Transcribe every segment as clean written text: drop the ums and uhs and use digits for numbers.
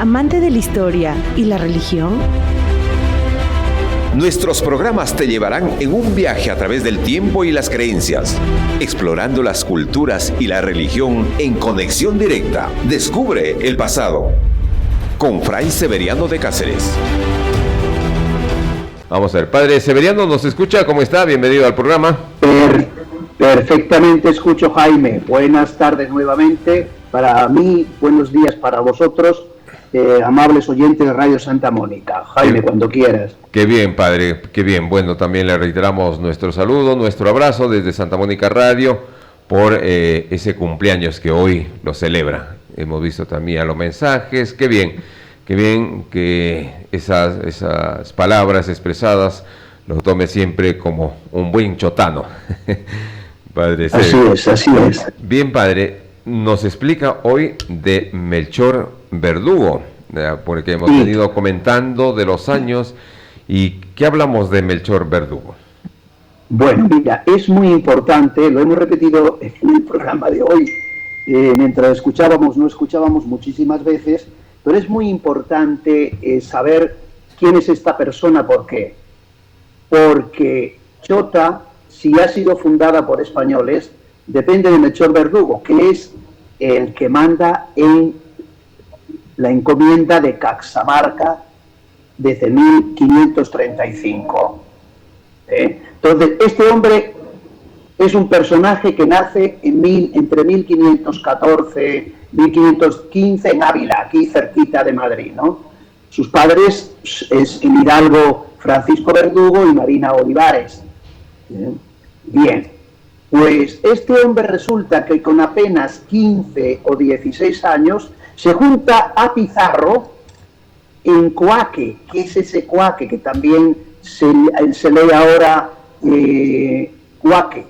amante de la historia y la religión. Nuestros programas te llevarán en un viaje a través del tiempo y las creencias, explorando las culturas y la religión en conexión directa. Descubre el pasado, con Fray Severiano de Cáceres. Vamos a ver, Padre Severiano, ¿nos escucha? ¿Cómo está? Bienvenido al programa. Perfectamente escucho, Jaime. Buenas tardes nuevamente para mí, buenos días para vosotros, amables oyentes de Radio Santa Mónica. Jaime, cuando quieras. Qué bien, Padre, qué bien. Bueno, también le reiteramos nuestro saludo, nuestro abrazo desde Santa Mónica Radio por ese cumpleaños que hoy lo celebra. Hemos visto también los mensajes. Qué bien que esas palabras expresadas lo tome siempre como un buen chotano. Padre, así es. Bien, Padre, nos explica hoy de Melchor Verdugo, porque hemos venido comentando de los años. ¿Y qué hablamos de Melchor Verdugo? Bueno, mira, es muy importante, lo hemos repetido en el programa de hoy, mientras no escuchábamos muchísimas veces, pero es muy importante saber quién es esta persona. ¿Por qué? Porque Chota, si ha sido fundada por españoles, depende de Melchor Verdugo, que es el que manda en la encomienda de Caxamarca desde 1535. Entonces, este hombre es un personaje que nace entre 1514 y 1515 en Ávila, aquí cerquita de Madrid, ¿no? Sus padres es el hidalgo Francisco Verdugo y Marina Olivares. Bien, pues este hombre resulta que con apenas 15 o 16 años se junta a Pizarro en Coaque. ¿Qué es ese Coaque? Que también se lee ahora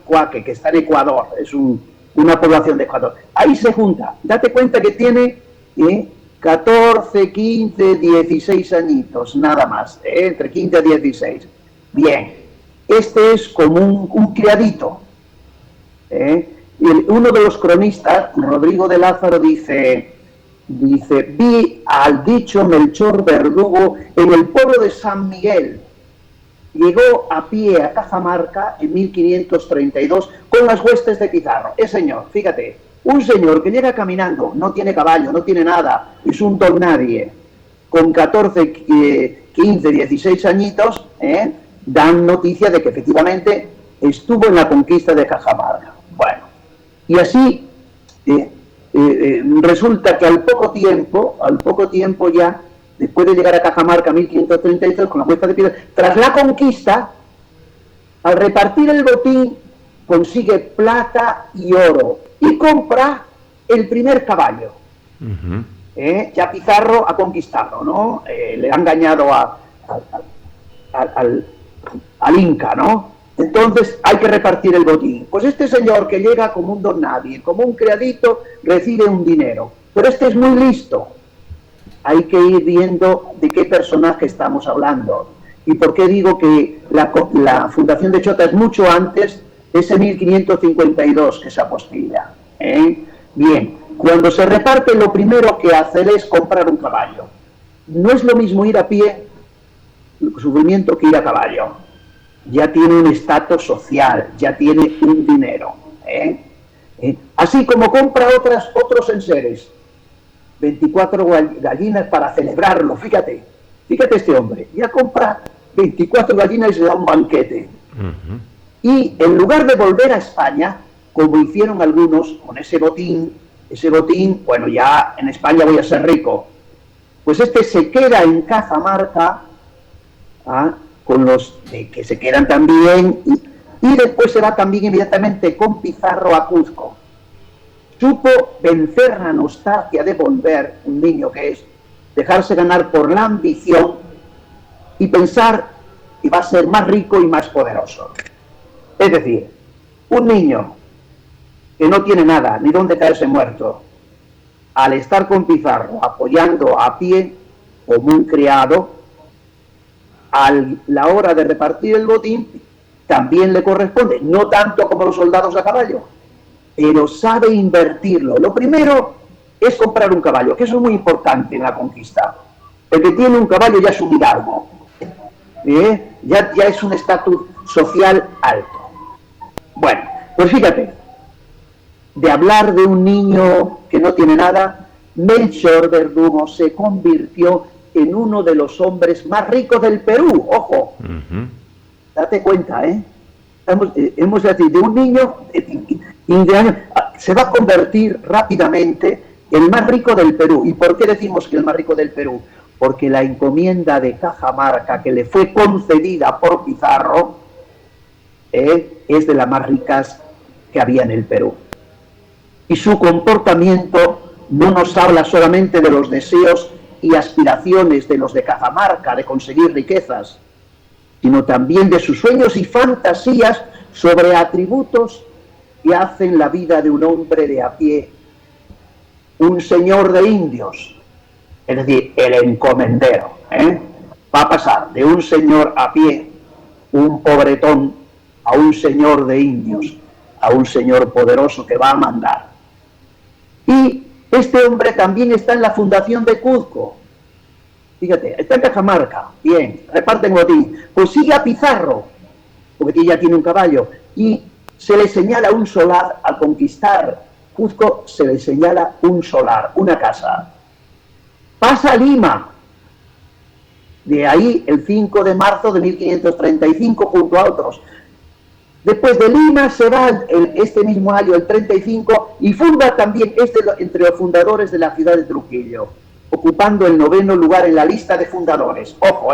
Coaque, que está en Ecuador, es una población de Ecuador. Ahí se junta. Date cuenta que tiene 14, 15, 16 añitos, nada más, entre 15 y 16. Bien, este es como un criadito. Uno de los cronistas, Rodrigo de Lázaro, dice, vi al dicho Melchor Verdugo en el pueblo de San Miguel. Llegó a pie a Cajamarca en 1532 con las huestes de Pizarro. Señor, fíjate, un señor que llega caminando, no tiene caballo, no tiene nada, es un don nadie, con 14, 15, 16 añitos, dan noticia de que efectivamente estuvo en la conquista de Cajamarca. Bueno, y así resulta que al poco tiempo ya, después de llegar a Cajamarca 1533 con la huesta de Pizarro, tras la conquista, al repartir el botín, consigue plata y oro y compra el primer caballo. Uh-huh. Ya Pizarro ha conquistado, ¿no? Le ha engañado al Inca, ¿no? Entonces hay que repartir el botín. Pues este señor, que llega como un don nadie, como un criadito, recibe un dinero. Pero este es muy listo. Hay que ir viendo de qué personaje estamos hablando. Y por qué digo que la fundación de Chota es mucho antes de ese 1552 que se apostilla. Bien, cuando se reparte, lo primero que hacer es comprar un caballo. No es lo mismo ir a pie, el sufrimiento, que ir a caballo. Ya tiene un estatus social, ya tiene un dinero. Así como compra otros enseres, 24 gallinas para celebrarlo. Fíjate este hombre, ya compra 24 gallinas y se da un banquete. Uh-huh. Y en lugar de volver a España, como hicieron algunos con ese botín, bueno, ya en España voy a ser rico, pues este se queda en Cajamarca, con los que se quedan también, y después se va también inmediatamente con Pizarro a Cuzco. Supo vencer la nostalgia de volver, un niño que es, dejarse ganar por la ambición y pensar que va a ser más rico y más poderoso. Es decir, un niño que no tiene nada, ni dónde caerse muerto, al estar con Pizarro apoyando a pie como un criado, a la hora de repartir el botín también le corresponde, no tanto como los soldados a caballo, pero sabe invertirlo. Lo primero es comprar un caballo, que eso es muy importante en la conquista. El que tiene un caballo ya es un hidalgo, ya es un estatus social alto. Bueno, pues fíjate, de hablar de un niño que no tiene nada, Melchor Verdugo se convirtió en uno de los hombres más ricos del Perú, ojo, date cuenta, hemos de decir, de un niño de 15 años, se va a convertir rápidamente en el más rico del Perú. ¿Y por qué decimos que el más rico del Perú? Porque la encomienda de Cajamarca que le fue concedida por Pizarro es de las más ricas que había en el Perú. Y su comportamiento no nos habla solamente de los deseos y aspiraciones de los de Cajamarca de conseguir riquezas, sino también de sus sueños y fantasías sobre atributos que hacen la vida de un hombre de a pie, un señor de indios, es decir, el encomendero, va a pasar de un señor a pie, un pobretón, a un señor de indios, a un señor poderoso que va a mandar. Y este hombre también está en la fundación de Cuzco. Fíjate, está en Cajamarca, bien, reparten botín. Pues sigue a Pizarro, porque ya tiene un caballo, y se le señala un solar al conquistar Cuzco, se le señala un solar, una casa. Pasa a Lima, de ahí el 5 de marzo de 1535 junto a otros. Después de Lima se va este mismo año, el 35, y funda también entre los fundadores de la ciudad de Trujillo, ocupando el 9º lugar en la lista de fundadores. Ojo,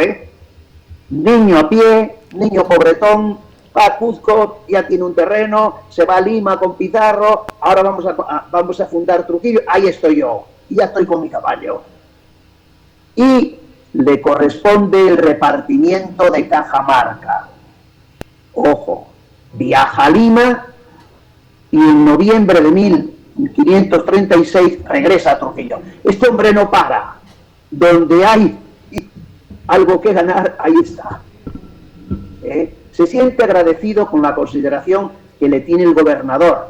niño a pie, niño pobretón, va a Cuzco, ya tiene un terreno, se va a Lima con Pizarro, ahora vamos a fundar Trujillo, ahí estoy yo, y ya estoy con mi caballo. Y le corresponde el repartimiento de Cajamarca. Ojo, viaja a Lima y en noviembre de 1536 regresa a Trujillo. Este hombre no para. Donde hay algo que ganar, ahí está. Se siente agradecido con la consideración que le tiene el gobernador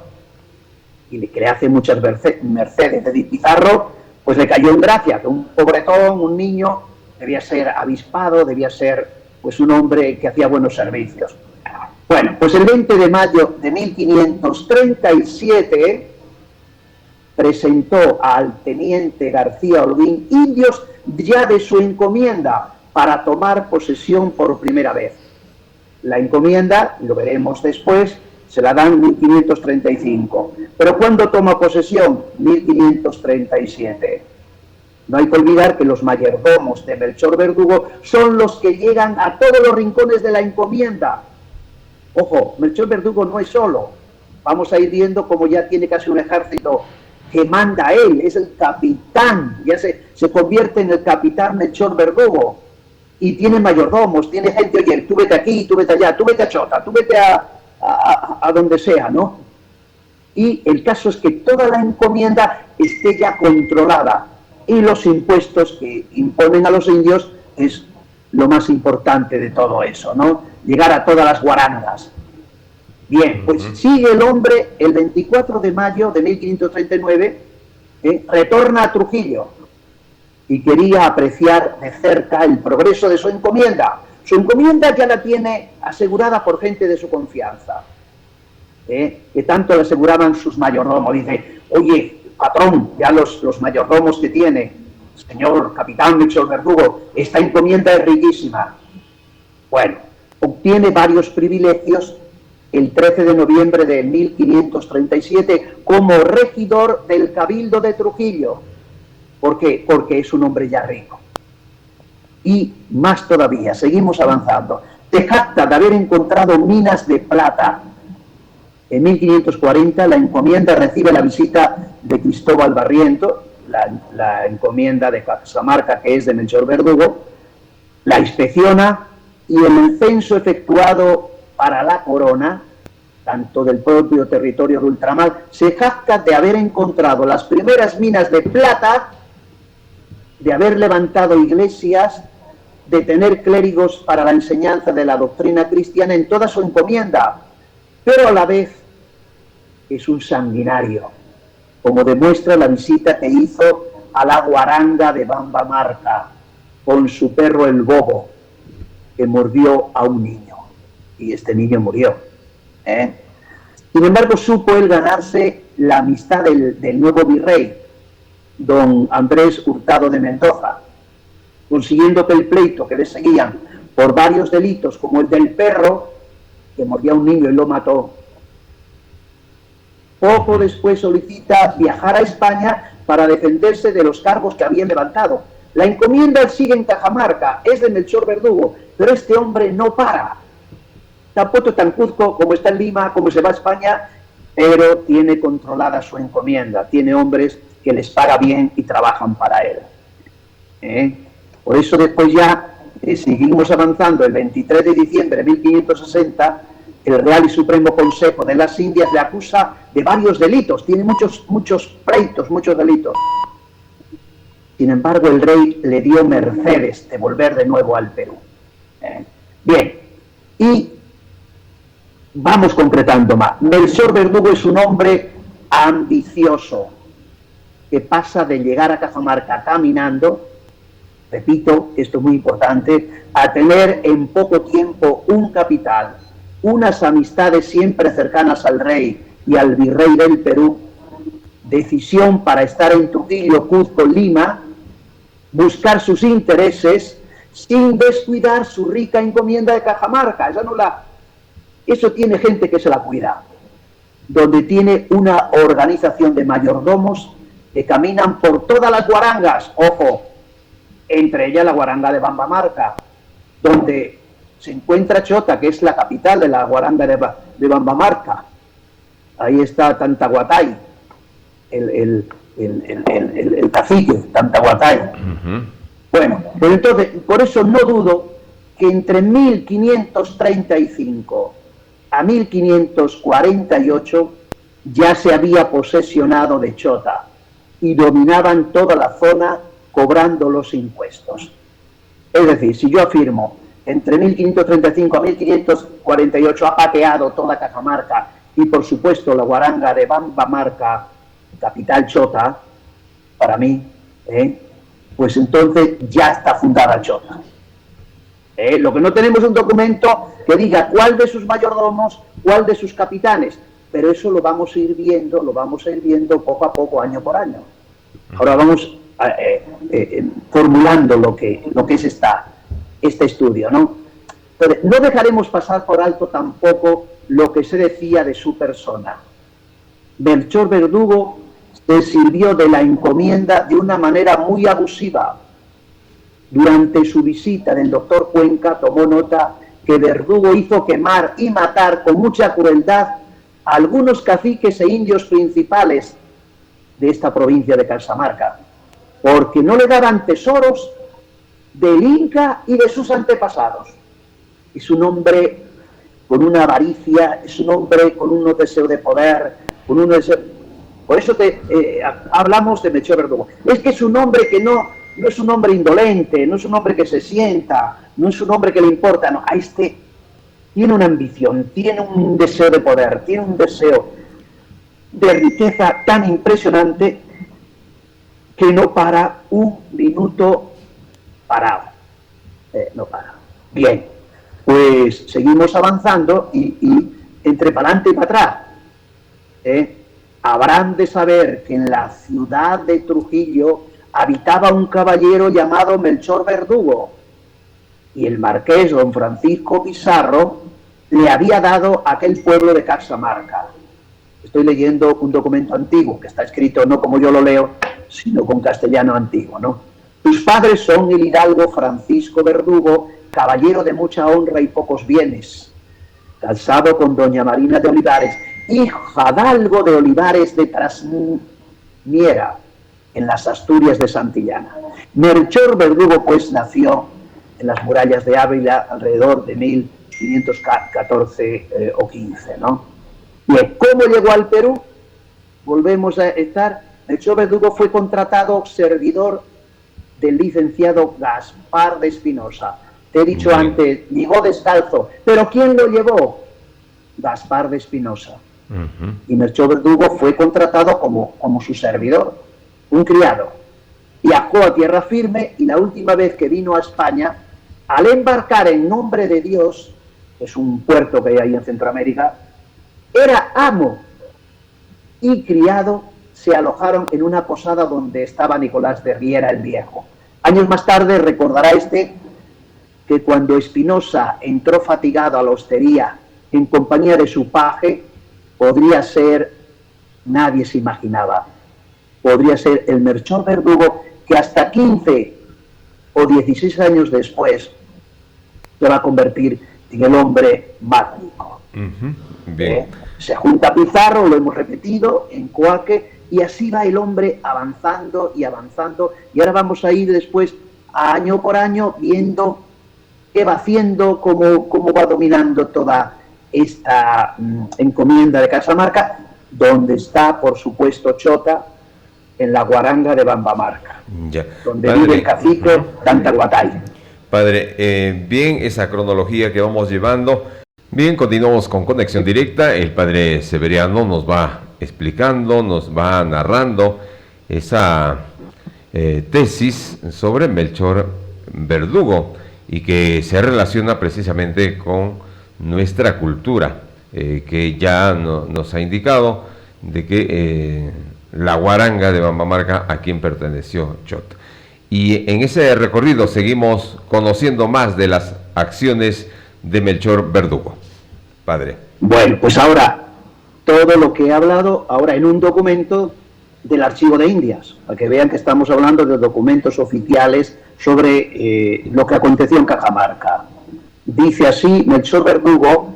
y que le hace muchas mercedes. De Pizarro, pues le cayó en gracia, que un pobretón, un niño, debía ser avispado, debía ser pues un hombre que hacía buenos servicios. Bueno, pues el 20 de mayo de 1537 presentó al teniente García Holguín indios ya de su encomienda para tomar posesión por primera vez. La encomienda, lo veremos después, se la dan en 1535. Pero ¿cuándo toma posesión? 1537. No hay que olvidar que los mayordomos de Melchor Verdugo son los que llegan a todos los rincones de la encomienda. Ojo, Melchor Verdugo no es solo. Vamos a ir viendo cómo ya tiene casi un ejército que manda a él, es el capitán, ya se convierte en el capitán Melchor Verdugo. Y tiene mayordomos, tiene gente, oye, tú vete aquí, tú vete allá, tú vete a Chota, tú vete a donde sea, ¿no? Y el caso es que toda la encomienda esté ya controlada y los impuestos que imponen a los indios es lo más importante de todo eso, ¿no? Llegar a todas las guarangas. Bien, pues sigue el hombre el 24 de mayo de 1539, retorna a Trujillo y quería apreciar de cerca el progreso de su encomienda. Su encomienda ya la tiene asegurada por gente de su confianza, que tanto le aseguraban sus mayordomos. Dice, oye, patrón, ya los mayordomos que tiene, señor capitán Melchor Verdugo, esta encomienda es riquísima. Bueno, obtiene varios privilegios el 13 de noviembre de 1537 como regidor del Cabildo de Trujillo. ¿Por qué? Porque es un hombre ya rico. Y más todavía, seguimos avanzando. Se jacta de haber encontrado minas de plata. En 1540 la encomienda recibe la visita de Cristóbal Barriento, la encomienda de Cajamarca, que es de Melchor Verdugo, la inspecciona y en el censo efectuado para la corona, tanto del propio territorio de ultramar, se jacta de haber encontrado las primeras minas de plata, de haber levantado iglesias, de tener clérigos para la enseñanza de la doctrina cristiana en toda su encomienda, pero a la vez es un sanguinario, como demuestra la visita que hizo a la guaranga de Bambamarca con su perro el Bobo, que mordió a un niño, y este niño murió. Sin embargo, supo él ganarse la amistad del nuevo virrey, don Andrés Hurtado de Mendoza, consiguiendo que el pleito que le seguían por varios delitos, como el del perro, que mordía a un niño y lo mató, poco después solicita viajar a España para defenderse de los cargos que habían levantado. La encomienda sigue en Cajamarca, es de Melchor Verdugo, pero este hombre no para. Tampoco tan Cuzco como está en Lima, como se va a España, pero tiene controlada su encomienda, tiene hombres que les paga bien y trabajan para él. Por eso después ya seguimos avanzando. El 23 de diciembre de 1560, el Real y Supremo Consejo de las Indias le acusa de varios delitos, tiene muchos pleitos, muchos delitos. Sin embargo, el rey le dio mercedes de volver de nuevo al Perú. Bien, y vamos concretando más. Melchor Verdugo es un hombre ambicioso, que pasa de llegar a Cajamarca caminando, repito, esto es muy importante, a tener en poco tiempo un capital, unas amistades siempre cercanas al rey y al virrey del Perú, decisión para estar en Trujillo, Cuzco, Lima, buscar sus intereses sin descuidar su rica encomienda de Cajamarca. Eso tiene gente que se la cuida, donde tiene una organización de mayordomos que caminan por todas las guarangas, ojo, entre ellas la guaranga de Bambamarca, donde se encuentra Chota, que es la capital de la guaranga de Bambamarca. Ahí está Tantahuatay, el cacique, Tantahuatay. Bueno, pero entonces, por eso no dudo que entre 1535 a 1548 ya se había posesionado de Chota y dominaban toda la zona cobrando los impuestos. Es decir, si yo afirmo entre 1535 a 1548 ha pateado toda Cajamarca y por supuesto la guaranga de Bambamarca, capital Chota, para mí, pues entonces ya está fundada Chota. Lo que no tenemos es un documento que diga cuál de sus mayordomos, cuál de sus capitanes, pero eso lo vamos a ir viendo poco a poco, año por año. Ahora vamos formulando lo que es este estudio, ¿no? Entonces, no dejaremos pasar por alto tampoco lo que se decía de su persona. Melchor Verdugo se sirvió de la encomienda de una manera muy abusiva. Durante su visita del doctor Cuenca tomó nota que Verdugo hizo quemar y matar con mucha crueldad a algunos caciques e indios principales de esta provincia de Cajamarca, porque no le daban tesoros del Inca y de sus antepasados. Es un hombre con una avaricia, es un hombre con un deseo de poder, con un deseo... Por eso hablamos de Melchor Verdugo. Es que es un hombre que no es un hombre indolente, no es un hombre que se sienta, no es un hombre que le importa, no, a este tiene una ambición, tiene un deseo de poder, tiene un deseo de riqueza tan impresionante que no para un minuto parado. No para. Bien, pues seguimos avanzando y entre para adelante y para atrás. Habrán de saber que en la ciudad de Trujillo habitaba un caballero llamado Melchor Verdugo, y el marqués don Francisco Pizarro le había dado a aquel pueblo de Cajamarca. Estoy leyendo un documento antiguo que está escrito no como yo lo leo, sino con castellano antiguo, ¿no? Sus padres son el hidalgo Francisco Verdugo, caballero de mucha honra y pocos bienes, casado con doña Marina de Olivares, hijadalgo de Olivares de Trasmiera, en las Asturias de Santillana. Melchor Verdugo, pues, nació en las murallas de Ávila alrededor de 1514 o 15, ¿no? Bien, ¿cómo llegó al Perú? Volvemos a estar. Melchor Verdugo fue contratado servidor del licenciado Gaspar de Espinosa. Te he dicho antes, llegó descalzo. ¿Pero quién lo llevó? Gaspar de Espinosa. Y Melchor Verdugo fue contratado como su servidor, un criado. Viajó a tierra firme y la última vez que vino a España, al embarcar en Nombre de Dios, que es un puerto que hay ahí en Centroamérica, era amo y criado, se alojaron en una posada donde estaba Nicolás de Riera el Viejo. Años más tarde recordará que cuando Espinosa entró fatigado a la hostería en compañía de su paje, podría ser, nadie se imaginaba, podría ser el Melchor Verdugo que hasta 15 o 16 años después se va a convertir en el hombre más rico. Bien. Se junta Pizarro, lo hemos repetido, en Coaque, y así va el hombre avanzando y avanzando, y ahora vamos a ir después, año por año, viendo qué va haciendo, cómo va dominando toda esta encomienda de Cajamarca, donde está, por supuesto, Chota, en la guaranga de Bambamarca, donde vive el cacique Tantahuatay. Padre, bien esa cronología que vamos llevando. Bien, continuamos con Conexión Directa. El padre Severiano nos va explicando, nos va narrando esa tesis sobre Melchor Verdugo y que se relaciona precisamente con nuestra cultura, que ya nos ha indicado de que la guaranga de Bambamarca a quien perteneció Chota. Y en ese recorrido seguimos conociendo más de las acciones de Melchor Verdugo. Padre. Bueno, pues ahora, todo lo que he hablado, ahora en un documento del Archivo de Indias, para que vean que estamos hablando de documentos oficiales sobre lo que aconteció en Cajamarca. Dice así: Melchor Verdugo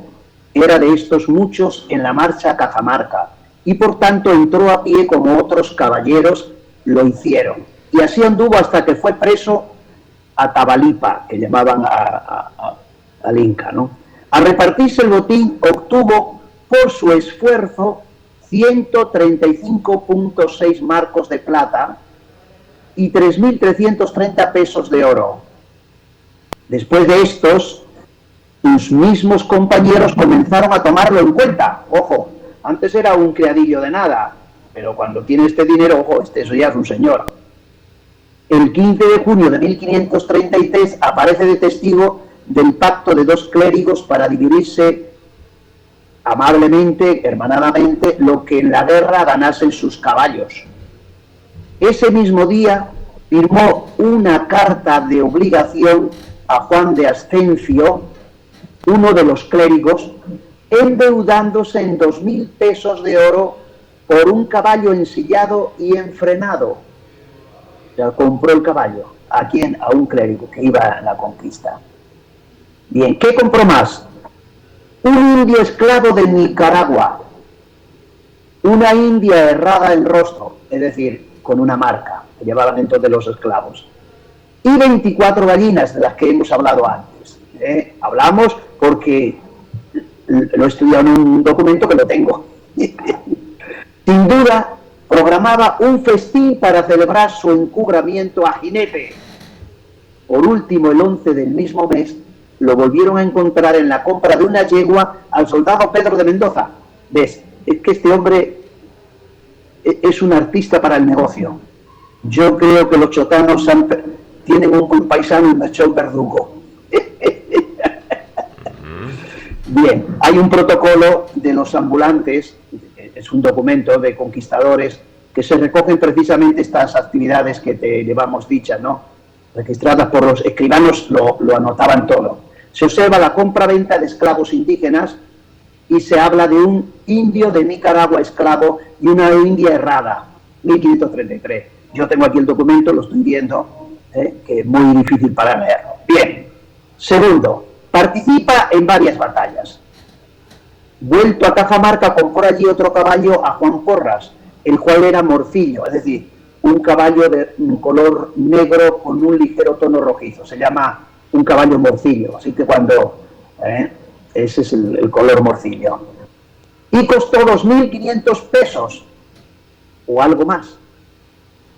era de estos muchos en la marcha a Cajamarca, y por tanto entró a pie como otros caballeros lo hicieron. Y así anduvo hasta que fue preso a Tabalipa, que llamaban al Inca, ¿no? Al repartirse el botín, obtuvo por su esfuerzo 135.6 marcos de plata y 3.330 pesos de oro. Después de estos, sus mismos compañeros comenzaron a tomarlo en cuenta. Ojo, antes era un criadillo de nada, pero cuando tiene este dinero, ojo, eso ya es un señor. El 15 de junio de 1533 aparece de testigo del pacto de dos clérigos para dividirse amablemente, hermanadamente, lo que en la guerra ganasen sus caballos. Ese mismo día firmó una carta de obligación a Juan de Ascencio, uno de los clérigos, endeudándose en 2.000 pesos de oro por un caballo ensillado y enfrenado. O sea, compró el caballo. ¿A quién? A un clérigo que iba a la conquista. Bien, ¿qué compró más? Un indio esclavo de Nicaragua, una india herrada en rostro, es decir, con una marca que llevaban entonces los esclavos, y 24 gallinas, de las que hemos hablado antes. Hablamos porque lo he estudiado en un documento que lo tengo. Sin duda, programaba un festín para celebrar su encubramiento a jinete. Por último, el 11 del mismo mes, lo volvieron a encontrar en la compra de una yegua al soldado Pedro de Mendoza. ¿Ves? Es que este hombre es un artista para el negocio. Yo creo que los chotanos tienen un buen paisano en Melchor Verdugo. Bien, hay un protocolo de los ambulantes, es un documento de conquistadores, que se recogen precisamente estas actividades que te llevamos dichas, ¿no? Registradas por los escribanos, lo anotaban todo. Se observa la compra-venta de esclavos indígenas y se habla de un indio de Nicaragua esclavo y una india errada, 1533. Yo tengo aquí el documento, lo estoy viendo, que es muy difícil para leerlo. Bien. Segundo, participa en varias batallas. Vuelto a Cajamarca, compró allí otro caballo a Juan Porras, el cual era morcillo, es decir, un caballo de un color negro con un ligero tono rojizo. Se llama un caballo morcillo, así que ese es el color morcillo. Y costó 2.500 pesos o algo más.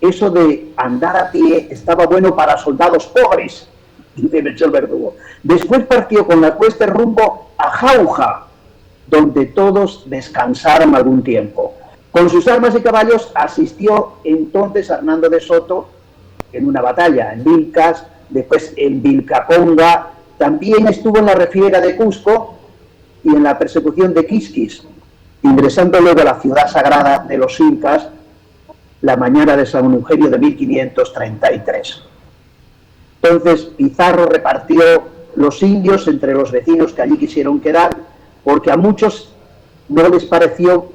Eso de andar a pie estaba bueno para soldados pobres, dice Melchor Verdugo. Después partió con la cuesta rumbo a Jauja, donde todos descansaron algún tiempo. Con sus armas y caballos asistió entonces Hernando de Soto en una batalla en Vilcas, después en Vilcaconga, también estuvo en la refriega de Cusco y en la persecución de Quisquis, ingresando luego a la ciudad sagrada de los incas la mañana de San Eugenio de 1533. Entonces Pizarro repartió los indios entre los vecinos que allí quisieron quedar, porque a muchos no les pareció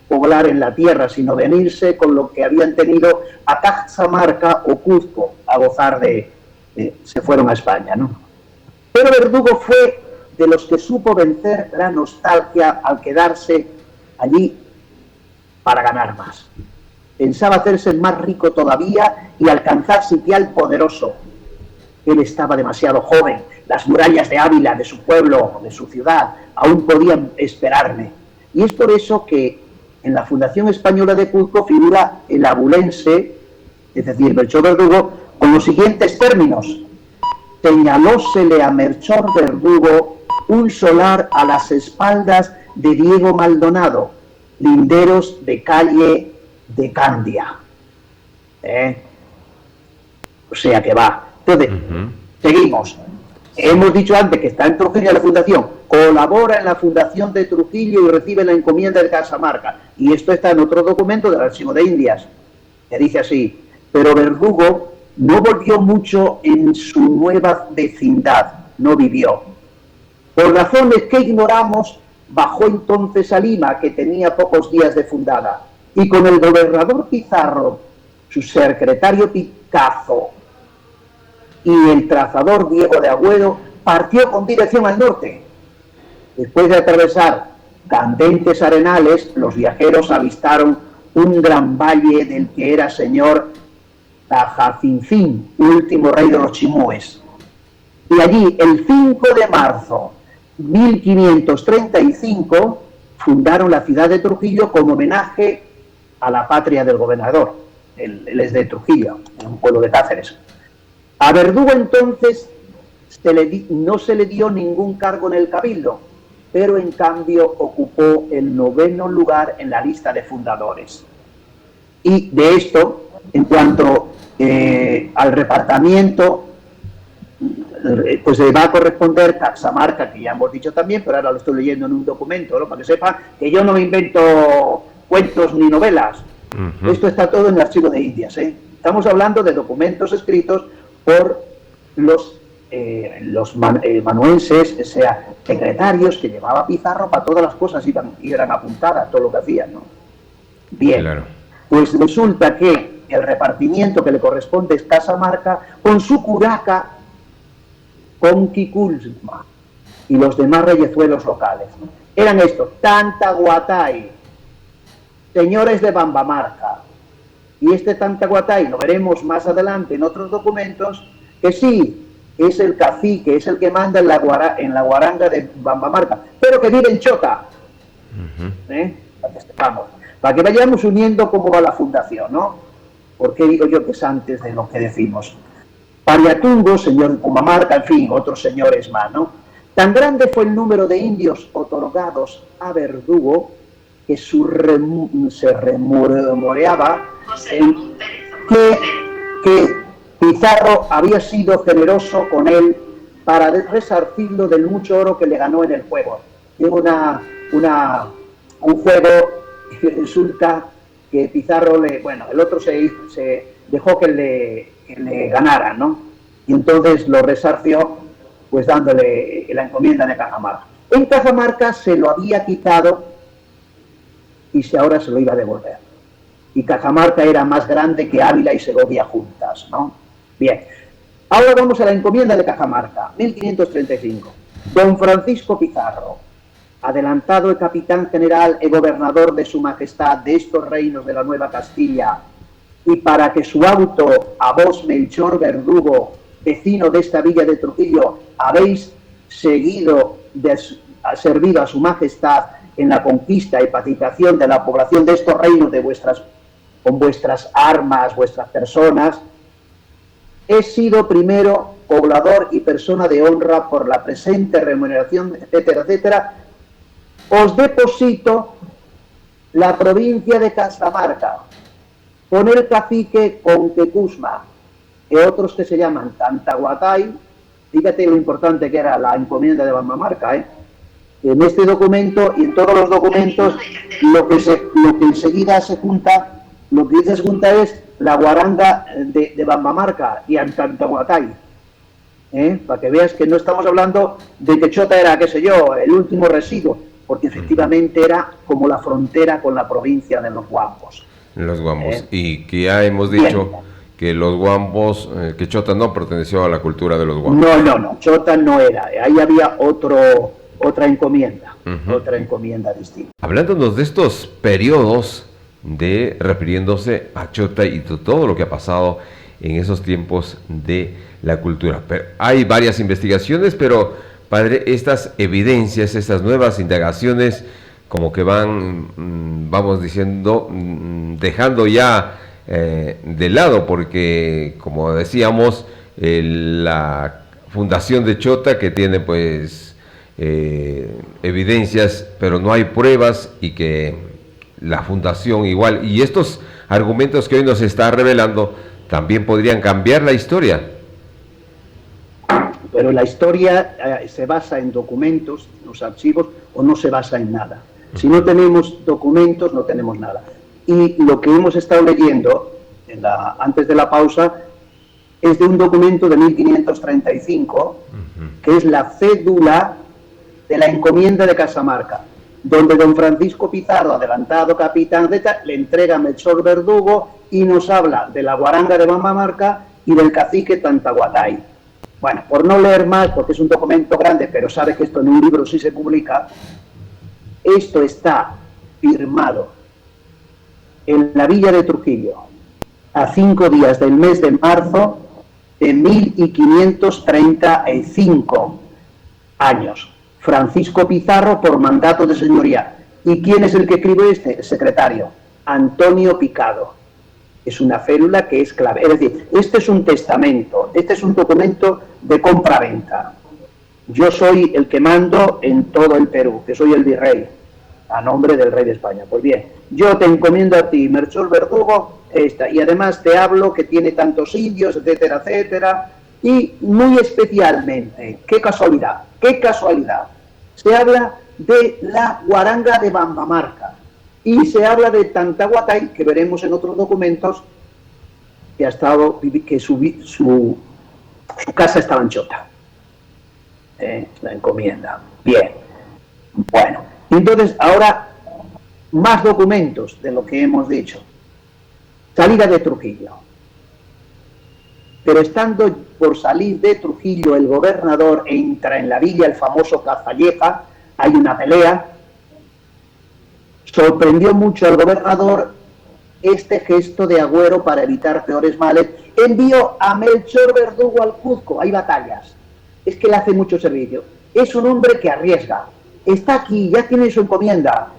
poblar en la tierra, sino venirse con lo que habían tenido a Cajamarca o Cuzco a gozar se fueron a España, ¿no? Pero Verdugo fue de los que supo vencer la nostalgia al quedarse allí para ganar más. Pensaba hacerse más rico todavía y alcanzar sitial poderoso. Él estaba demasiado joven, las murallas de Ávila, de su pueblo, de su ciudad, aún podían esperarle. Y es por eso que en la Fundación Española de Cuzco figura el abulense, es decir, Melchor Verdugo, con los siguientes términos: señalósele a Melchor Verdugo un solar a las espaldas de Diego Maldonado, linderos de calle de Candia. O sea que va. Entonces, seguimos. Hemos dicho antes que está en Trujillo la fundación, colabora en la fundación de Trujillo y recibe la encomienda de Cajamarca. Y esto está en otro documento del Archivo de Indias, que dice así: pero Verdugo no volvió mucho en su nueva vecindad, no vivió. Por razones que ignoramos, bajó entonces a Lima, que tenía pocos días de fundada, y con el gobernador Pizarro, su secretario Picazo y el trazador Diego de Agüero, partió con dirección al norte. Después de atravesar candentes arenales, los viajeros avistaron un gran valle del que era señor Tajacinfín, último rey de los chimúes. Y allí, el 5 de marzo de 1535, fundaron la ciudad de Trujillo como homenaje a la patria del gobernador. Él es de Trujillo, un pueblo de Cáceres. A Verdugo entonces no se le dio ningún cargo en el cabildo, pero en cambio ocupó el 9º lugar en la lista de fundadores. Y de esto, en cuanto al repartimiento, pues le va a corresponder Cajamarca, que ya hemos dicho también, pero ahora lo estoy leyendo en un documento, ¿no? Para que sepan que yo no me invento cuentos ni novelas. Esto está todo en el Archivo de Indias, ¿eh? Estamos hablando de documentos escritos por los manuenses, o sea, secretarios que llevaba Pizarro para todas las cosas y eran apuntadas, todo lo que hacían, ¿no? Bien, claro. Pues resulta que el repartimiento que le corresponde es Cajamarca, con su curaca, Conquiculma y los demás reyezuelos locales. Eran estos: Tantahuatay, señores de Bambamarca. Y este Tantahuatay, lo veremos más adelante en otros documentos, que sí, es el cacique, es el que manda en la guaranga de Bambamarca, pero que vive en Chota. Para que vayamos uniendo cómo va la fundación, ¿no? Porque digo yo que es antes de lo que decimos. Pariatungo, señor de Pumamarca, en fin, otros señores más, ¿no? Tan grande fue el número de indios otorgados a Verdugo que se remoreaba que Pizarro había sido generoso con él para resarcirlo del mucho oro que le ganó en el juego. Tiene un juego que resulta que Pizarro el otro se dejó que le ganara, ¿no? Y entonces lo resarció, pues dándole la encomienda de Cajamarca. En Cajamarca se lo había quitado y ahora se lo iba a devolver. Y Cajamarca era más grande que Ávila y Segovia juntas, ¿no? Bien, ahora vamos a la encomienda de Cajamarca, 1535. Don Francisco Pizarro, adelantado el capitán general y gobernador de su majestad de estos reinos de la Nueva Castilla, y para que su auto, a vos Melchor Verdugo, vecino de esta villa de Trujillo, habéis servido a su majestad en la conquista y pacificación de la población de estos reinos con vuestras armas, vuestras personas, he sido primero poblador y persona de honra por la presente remuneración, etcétera, etcétera, os deposito la provincia de Cajamarca, con el cacique Conquecusma, y otros que se llaman Tantahuatay. Fíjate lo importante que era la encomienda de Bambamarca, En este documento y en todos los documentos, lo que enseguida se junta, lo que dice se junta es la guaranga de Bambamarca y Tantahuatay. Para que veas que no estamos hablando de que Chota era, qué sé yo, el último residuo, porque efectivamente era como la frontera con la provincia de los Guambos. Los Guambos. Y que ya hemos dicho que los Guambos, que Chota no perteneció a la cultura de los Guambos. No, Chota no era. Ahí había otra encomienda, otra encomienda distinta. Hablándonos de estos periodos refiriéndose a Chota y de todo lo que ha pasado en esos tiempos de la cultura. Pero hay varias investigaciones, pero padre, estas evidencias, estas nuevas indagaciones, como que van, vamos diciendo, dejando ya de lado, porque como decíamos, la fundación de Chota, que tiene pues evidencias, pero no hay pruebas, y que la fundación igual, y estos argumentos que hoy nos está revelando, también podrían cambiar la historia. Pero la historia se basa en documentos, en los archivos, o no se basa en nada. Si no tenemos documentos, no tenemos nada. Y lo que hemos estado leyendo antes de la pausa es de un documento de 1535, que es la cédula de la encomienda de Cajamarca, donde don Francisco Pizarro, adelantado capitán le entrega a Melchor Verdugo y nos habla de la guaranga de Bambamarca y del cacique Tantahuatay. Bueno, por no leer más, porque es un documento grande, pero sabe que esto en un libro sí se publica, esto está firmado en la villa de Trujillo a 5 días del mes de marzo de 1535 años. Francisco Pizarro por mandato de señoría. ¿Y quién es el que escribe este? El secretario, Antonio Picado. Es una férula que es clave. Es decir, este es un testamento, este es un documento de compra-venta. Yo soy el que mando en todo el Perú, que soy el virrey, a nombre del rey de España. Pues bien, yo te encomiendo a ti, Melchor Verdugo, esta, y además te hablo que tiene tantos indios, etcétera, etcétera, y muy especialmente, qué casualidad, se habla de la guaranga de Bambamarca, y se habla de Tantahuatay, que veremos en otros documentos, que ha estado, que su casa estaba en Chota. La encomienda. Bien. Bueno, entonces ahora más documentos de lo que hemos dicho. Salida de Trujillo. Pero estando por salir de Trujillo, el gobernador entra en la villa, el famoso Cazalleja, hay una pelea. Sorprendió mucho al gobernador este gesto de Agüero para evitar peores males. Envió a Melchor Verdugo al Cuzco, hay batallas. Es que le hace mucho servicio. Es un hombre que arriesga. Está aquí, ya tiene su encomienda.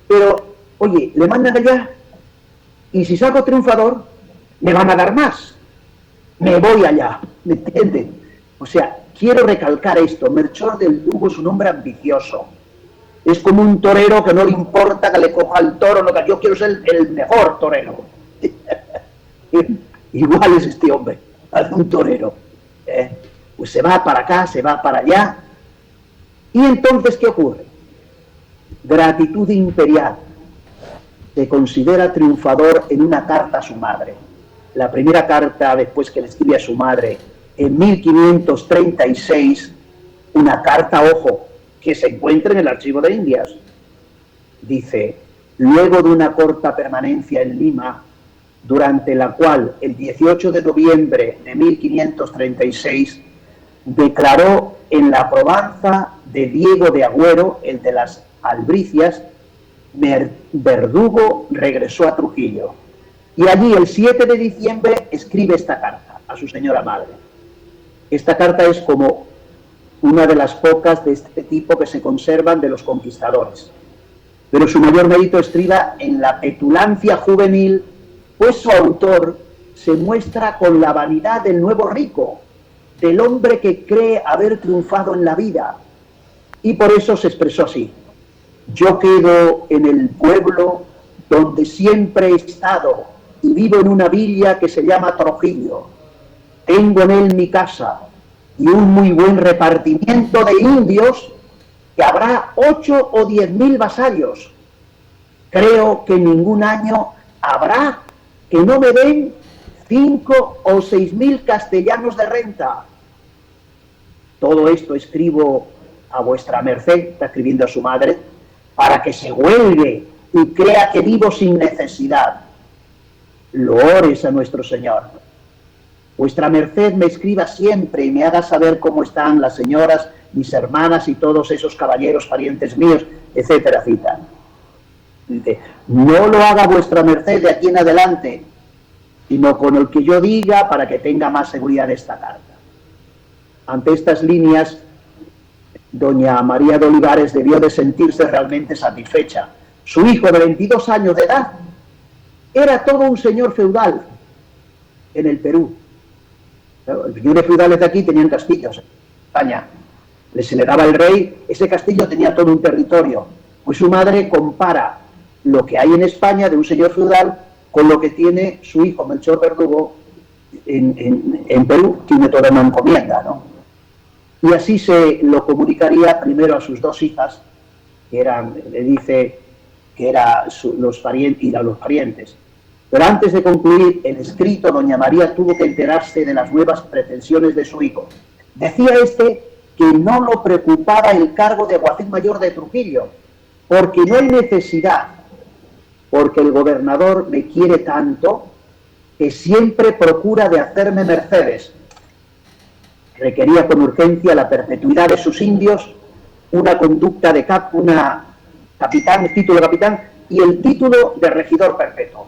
Pero, oye, le mandan allá y si salgo triunfador, me van a dar más. Me voy allá, ¿me entienden? O sea, quiero recalcar esto. Melchor del Lugo es un hombre ambicioso. Es como un torero que no le importa que le coja el toro, no, que yo quiero ser el mejor torero. Igual es este hombre, hace un torero. Pues se va para acá, se va para allá. Y entonces, ¿qué ocurre? Gratitud imperial. Se considera triunfador en una carta a su madre. La primera carta después que le escribe a su madre en 1536, una carta, ojo, que se encuentra en el Archivo de Indias. Dice: luego de una corta permanencia en Lima, durante la cual el 18 de noviembre de 1536 declaró en la probanza de Diego de Agüero, el de las Albricias, Verdugo regresó a Trujillo. Y allí el 7 de diciembre escribe esta carta a su señora madre. Esta carta es como una de las pocas de este tipo que se conservan de los conquistadores. Pero su mayor mérito estriba en la petulancia juvenil, pues su autor se muestra con la vanidad del nuevo rico, del hombre que cree haber triunfado en la vida. Y por eso se expresó así: Yo quedo en el pueblo donde siempre he estado y vivo en una villa que se llama Trujillo. Tengo en él mi casa y un muy buen repartimiento de indios, que habrá 8 o 10.000 vasallos. Creo que ningún año habrá que no me den 5 o 6.000 castellanos de renta. Todo esto escribo a vuestra merced, está escribiendo a su madre, para que se huelgue y crea que vivo sin necesidad. Loores a nuestro Señor. Vuestra merced me escriba siempre y me haga saber cómo están las señoras, mis hermanas y todos esos caballeros parientes míos, etcétera, etcétera. Dice, no lo haga vuestra merced de aquí en adelante, sino con el que yo diga, para que tenga más seguridad esta carta. Ante estas líneas, doña María de Olivares debió de sentirse realmente satisfecha. Su hijo de 22 años de edad era todo un señor feudal en el Perú. Los señores feudales de aquí tenían castillos en España. Les heredaba el rey, ese castillo tenía todo un territorio. Pues su madre compara lo que hay en España de un señor feudal con lo que tiene su hijo Melchor Verdugo en Perú. Tiene toda una encomienda, ¿no? Y así se lo comunicaría primero a sus dos hijas, que eran, le dice que eran los parientes. Pero antes de concluir el escrito, doña María tuvo que enterarse de las nuevas pretensiones de su hijo. Decía este que no lo preocupaba el cargo de alguacil mayor de Trujillo, porque no hay necesidad, porque el gobernador me quiere tanto que siempre procura de hacerme mercedes. Requería con urgencia la perpetuidad de sus indios, una conducta de capitán, el título de capitán y el título de regidor perpetuo.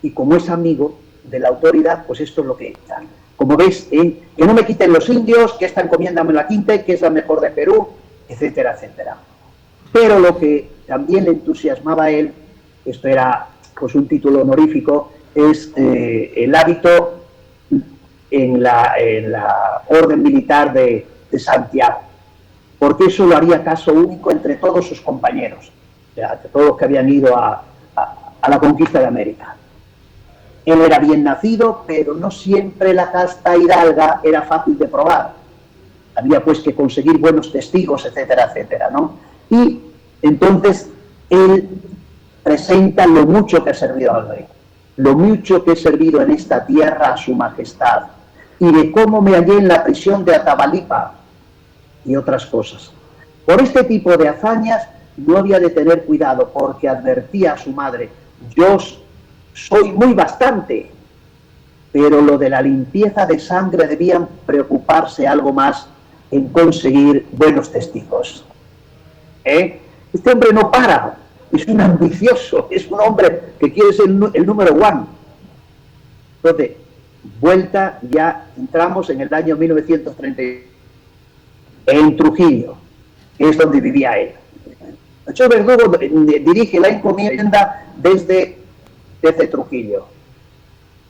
Y como es amigo de la autoridad, pues esto es lo que está. Como ves, que no me quiten los indios, que esta encomienda me la quinte, que es la mejor de Perú, etcétera, etcétera. Pero lo que también le entusiasmaba a él, esto era pues un título honorífico, es el hábito en la orden militar de Santiago, porque eso lo haría caso único entre todos sus compañeros, o sea, todos los que habían ido a la conquista de América. Él era bien nacido, pero no siempre la casta hidalga era fácil de probar. Había pues que conseguir buenos testigos, etcétera, etcétera, ¿no? Y entonces él presenta lo mucho que ha servido al rey, lo mucho que he servido en esta tierra a su majestad, y de cómo me hallé en la prisión de Atabalipa, y otras cosas. Por este tipo de hazañas no había de tener cuidado, porque advertía a su madre, yo soy muy bastante, pero lo de la limpieza de sangre debían preocuparse algo más en conseguir buenos testigos. Este hombre no para, es un ambicioso, es un hombre que quiere ser el número uno. Entonces, vuelta, ya entramos en el año 1930, en Trujillo, que es donde vivía él. Melchor Verdugo dirige la encomienda desde Trujillo.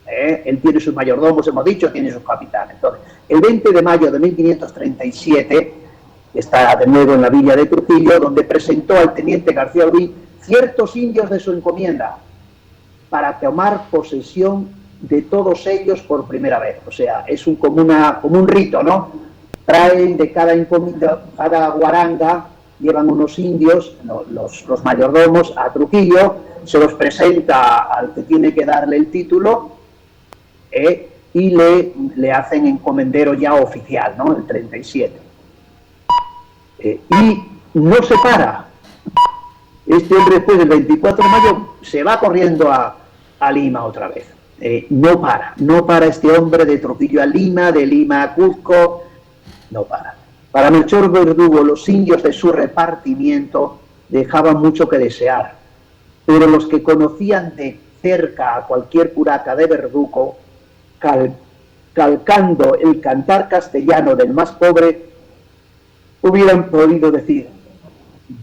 Él tiene sus mayordomos, hemos dicho, tiene sus capitanes. Entonces, el 20 de mayo de 1537, está de nuevo en la villa de Trujillo, donde presentó al teniente García Urbí ciertos indios de su encomienda para tomar posesión de todos ellos por primera vez. O sea, es como un rito, ¿no? Traen de cada encomienda, cada guaranga, llevan unos indios, los mayordomos, a Trujillo, se los presenta al que tiene que darle el título, y le hacen encomendero ya oficial, ¿no? El 37. Y no se para. Este hombre después del 24 de mayo se va corriendo a Lima otra vez. No para este hombre de Trujillo a Lima, de Lima a Cuzco, no para. Para Melchor Verdugo, los indios de su repartimiento dejaban mucho que desear, pero los que conocían de cerca a cualquier curaca de Verdugo, calcando el cantar castellano del más pobre, hubieran podido decir,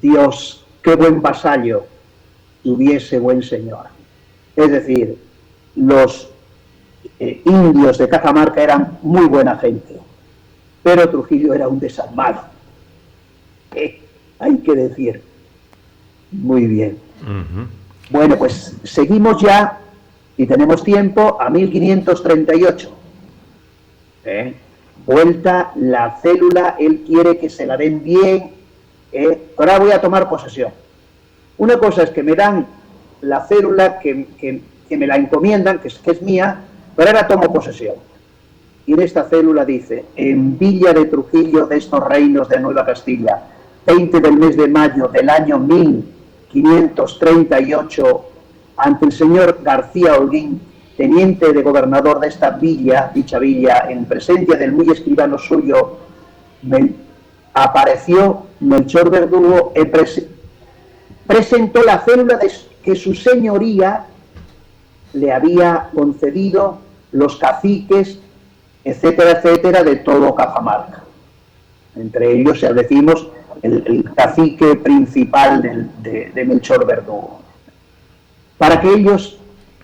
Dios, qué buen vasallo tuviese buen señor. Es decir, los indios de Cajamarca eran muy buena gente, pero Trujillo era un desalmado. Hay que decir, Muy bien. Bueno, pues seguimos ya, y tenemos tiempo, a 1538. Vuelta la célula, él quiere que se la den bien. Ahora voy a tomar posesión. Una cosa es que me dan la célula, que me la encomiendan, que es mía, pero ahora tomo posesión. Y en esta célula dice: en Villa de Trujillo de estos reinos de Nueva Castilla, 20 del mes de mayo del año 1538, ante el señor García Holguín, teniente de gobernador de esta villa, dicha villa, en presencia del muy escribano suyo, apareció Melchor Verdugo, presentó la célula que su señoría le había concedido los caciques, etcétera, etcétera, de todo Cajamarca. Entre ellos, ya decimos, el cacique principal de Melchor Verdugo. Para que ellos,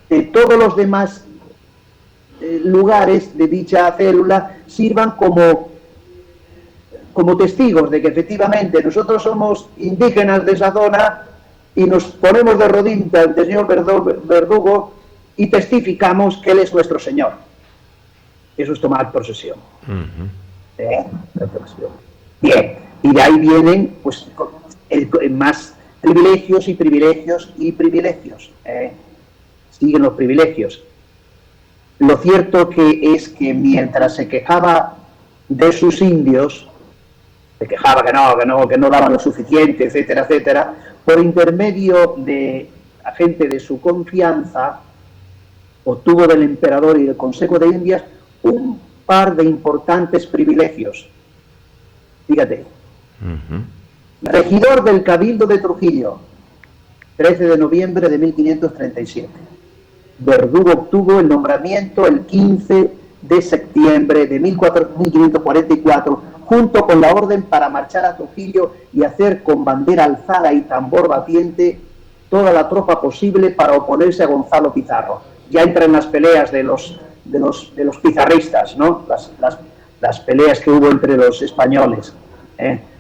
de todos los demás lugares de dicha célula, sirvan como testigos de que efectivamente nosotros somos indígenas de esa zona y nos ponemos de rodillas ante el señor Verdugo y testificamos que él es nuestro señor. Eso es tomar posesión. Bien, y de ahí vienen pues más privilegios y privilegios y privilegios. Siguen los privilegios. Lo cierto que es que mientras se quejaba de sus indios, se quejaba que no daban lo suficiente, etcétera, etcétera, por intermedio de la gente de su confianza, obtuvo del emperador y del Consejo de Indias un par de importantes privilegios. Fíjate. Regidor del Cabildo de Trujillo, 13 de noviembre de 1537. Verdugo obtuvo el nombramiento el 15 de septiembre de 1544, junto con la orden para marchar a Trujillo y hacer con bandera alzada y tambor batiente toda la tropa posible para oponerse a Gonzalo Pizarro. Ya entran las peleas de los pizarristas, ¿no? Las peleas que hubo entre los españoles.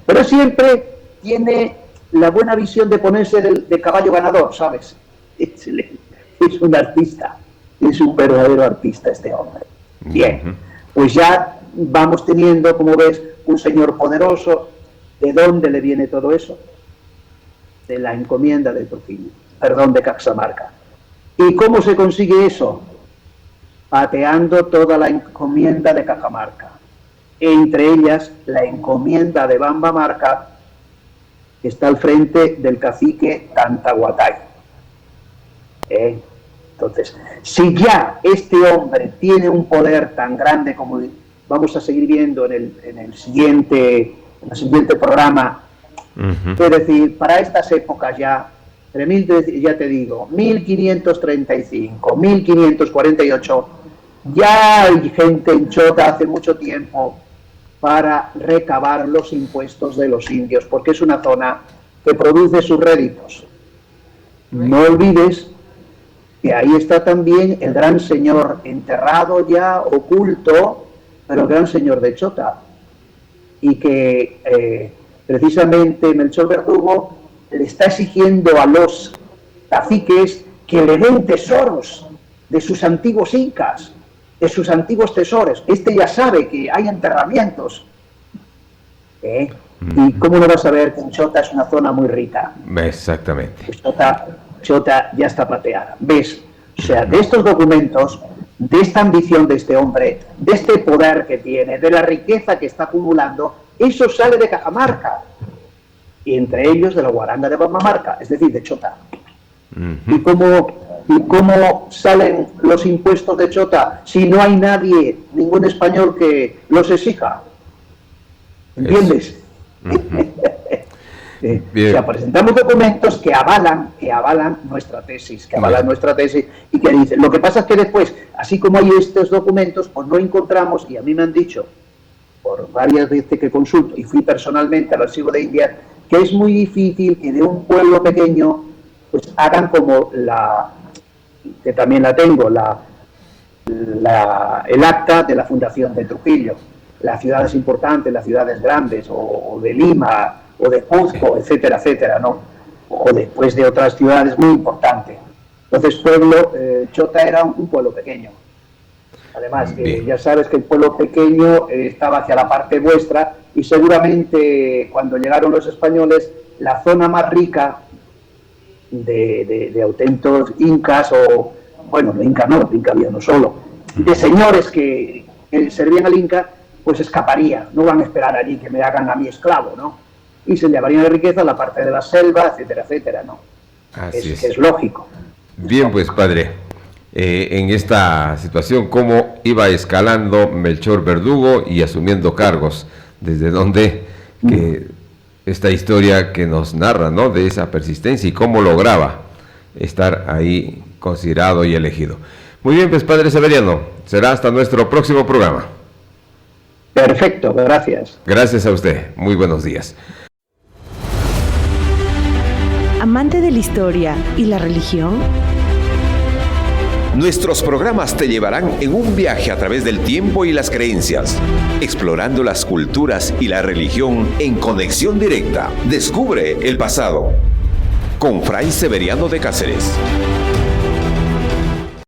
Pero siempre tiene la buena visión de ponerse de caballo ganador, ¿sabes? Es un artista, es un verdadero artista este hombre. Bien, pues ya vamos teniendo, como ves, un señor poderoso. ¿De dónde le viene todo eso? De la encomienda de Trujillo, de Caxamarca. ¿Y cómo se consigue eso? Pateando toda la encomienda de Cajamarca, entre ellas la encomienda de Bambamarca, que está al frente del cacique Tantahuatay. Entonces, si ya este hombre tiene un poder tan grande como vamos a seguir viendo en el siguiente programa, es decir, para estas épocas ya, ya te digo, 1535, 1548, ya hay gente en Chota hace mucho tiempo para recabar los impuestos de los indios, porque es una zona que produce sus réditos. No olvides que ahí está también el gran señor enterrado ya, oculto, pero el gran señor de Chota, y que precisamente Melchor Verdugo le está exigiendo a los caciques que le den tesoros de sus antiguos incas, de sus antiguos tesoros. Este ya sabe que hay enterramientos. ¿Y cómo no vas a ver que en Chota es una zona muy rica? Exactamente. Pues Chota ya está pateada. ¿Ves? O sea, de estos documentos, de esta ambición de este hombre, de este poder que tiene, de la riqueza que está acumulando, eso sale de Cajamarca. Y entre ellos de la Guaranda de Bambamarca, es decir, de Chota. ¿Y cómo salen los impuestos de Chota si no hay nadie, ningún español que los exija? ¿Entiendes? O sea, presentamos documentos que avalan nuestra tesis, y que dicen, lo que pasa es que después, así como hay estos documentos, pues no encontramos, y a mí me han dicho, por varias veces que consulto, y fui personalmente al Archivo de Indias, que es muy difícil que de un pueblo pequeño pues hagan como que también la tengo, el acta de la fundación de Trujillo, las ciudades importantes, las ciudades grandes, o de Lima, o de Cuzco, etcétera, etcétera, ¿no? o después de otras ciudades muy importante. Entonces, Chota era un pueblo pequeño. Además, ya sabes que el pueblo pequeño estaba hacia la parte vuestra y seguramente cuando llegaron los españoles, la zona más rica de auténticos incas o, bueno, no incas no, inca había no solo, de señores que servían al inca, pues escaparía, no van a esperar allí que me hagan a mí esclavo, ¿no? Y se llevarían de riqueza la parte de la selva, etcétera, etcétera, ¿no? Así es. Es lógico. Bien, pues padre, en esta situación, ¿cómo iba escalando Melchor Verdugo y asumiendo cargos? Desde donde esta historia que nos narra, ¿no? De esa persistencia y cómo lograba estar ahí considerado y elegido. Muy bien, pues padre Severiano, será hasta nuestro próximo programa. Perfecto, gracias. Gracias a usted, muy buenos días. Amante de la historia y la religión. Nuestros programas te llevarán en un viaje a través del tiempo y las creencias, explorando las culturas y la religión en conexión directa. Descubre el pasado con Fray Severiano de Cáceres.